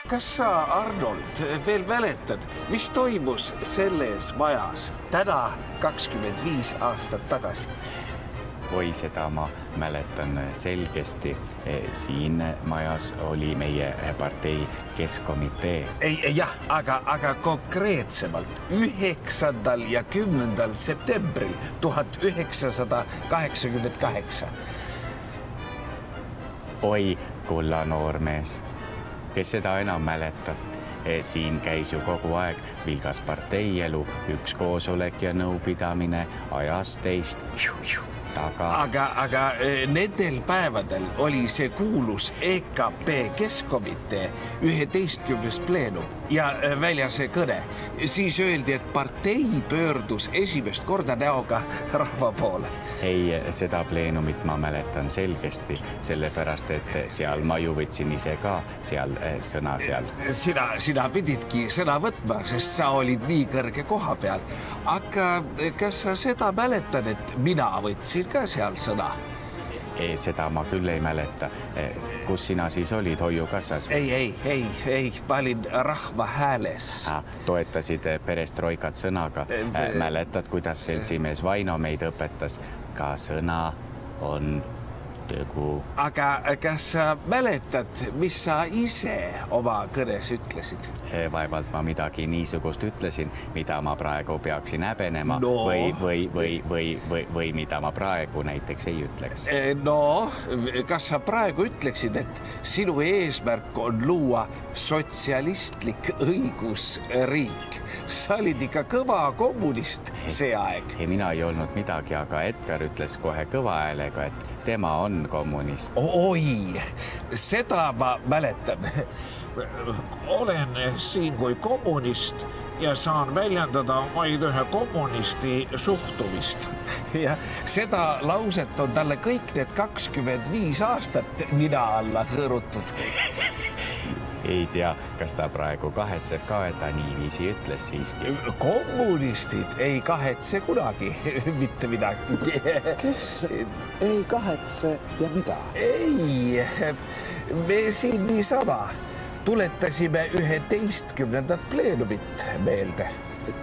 Kas sa, Arnold, veel mäletad, mis toimus selles majas täna 25 aastat tagasi? Oi, seda ma mäletan selgesti. Siin majas oli meie partei keskkomitee. Jah, aga konkreetsemalt 9. ja 10. septembril 1988. Oi, kulla noormees, kes seda enam mäletab. Siin käis ju kogu aeg vilgas parteielu, üks koosolek ja nõupidamine, ajas teist taga. Aga nendel päevadel oli see kuulus EKP keskkomitee 11. pleenum ja välja see kõne. Siis öeldi, et partei pöördus esimest korda näoga rahva poole. Ei, seda pleenumit ma mäletan selgesti, sellepärast, et seal ma ju võtsin ise ka sõna seal. Sina pididki sõna võtma, sest sa olid nii kõrge koha peal. Aga kas sa seda mäletad, et mina võtsin ka seal sõna? Seda ma küll ei mäleta. Kus sina siis olid, hoiukassas? Ei, ma olin rahva hääles. Toetasid perestroikat sõnaga. Mäletad, kuidas seltsimees Vaino meid õpetas? Ka sõna on tegu. Aga kas sa mäletad, mis sa ise oma kõnes ütlesid? Vaevalt ma midagi niisugust ütlesin, mida ma praegu peaksin häbenema või mida ma praegu näiteks ei ütleks. No, kas sa praegu ütleksid, et sinu eesmärk on luua sotsialistlik õigusriik? Sa olid ikka kõva kommunist see aeg. Mina ei olnud midagi, aga Edgar ütles kohe kõva häälega, et tema on kommunist. Oi, seda ma mäletan. Olen siin kui kommunist ja saan väljendada vaid ühe kommunisti suhtumist. Ja seda lauset on talle kõik need 25 aastat nina alla hõõrutud. Ei tea, kas ta praegu kahetseb ka, et ta niiviisi ütles siiski. Kommunistid ei kahetse kunagi mitte midagi. Kes ei kahetse ja mida? Ei, me siin niisama tuletasime 11. pleenumit meelde.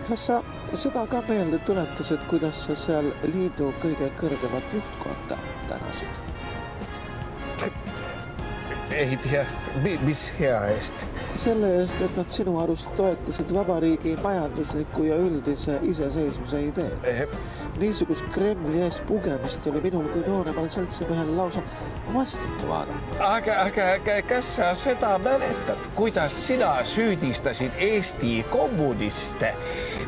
Kas sa seda ka meelde tuletasid, kuidas sa seal liidu kõige kõrgemat juhtkonda tänasid? Ei tea, mis hea eest? Selle eest, et nad sinu arust toetasid vabariigi majandusliku ja üldise iseseisvuse ideed. Niisugust Kremli ees pugemist oli minul kui nooremal seltsimehel lausa vastikku vaadata. Aga kas sa seda mäletad, kuidas sina süüdistasid Eesti kommuniste,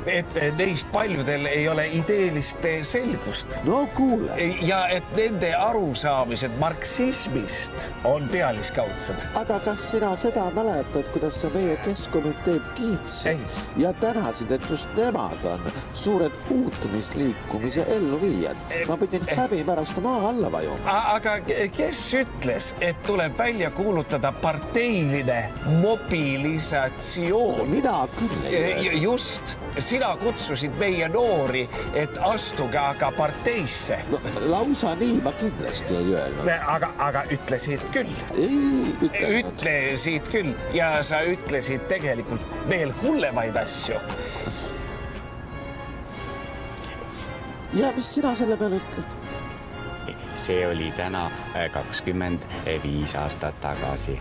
et neist paljudel ei ole ideelist selgust? No kuule. Ja et nende arusaamised marksismist on pealiskaudsed. Aga kas sina seda mäletad, kuidas sa meie keskkomiteed kiitsid ja tänasid, et just nemad on suured puutumisliikumise elluviijad? Ma pidin häbi pärast maa alla vajuma. Aga kes ütles, et tuleb välja kuulutada parteiline mobilisatsioon? Mina küll ei. Just, sina kutsusid meie noori, et astuge aga parteisse. No, lausa nii ma kindlasti ei öelnud. Aga ütlesid küll. Ei ütelnud. Ütlesid küll ja sa ütlesid tegelikult veel hullemaid asju. Ja mis sina selle peale ütled? See oli täna 25 aastat tagasi.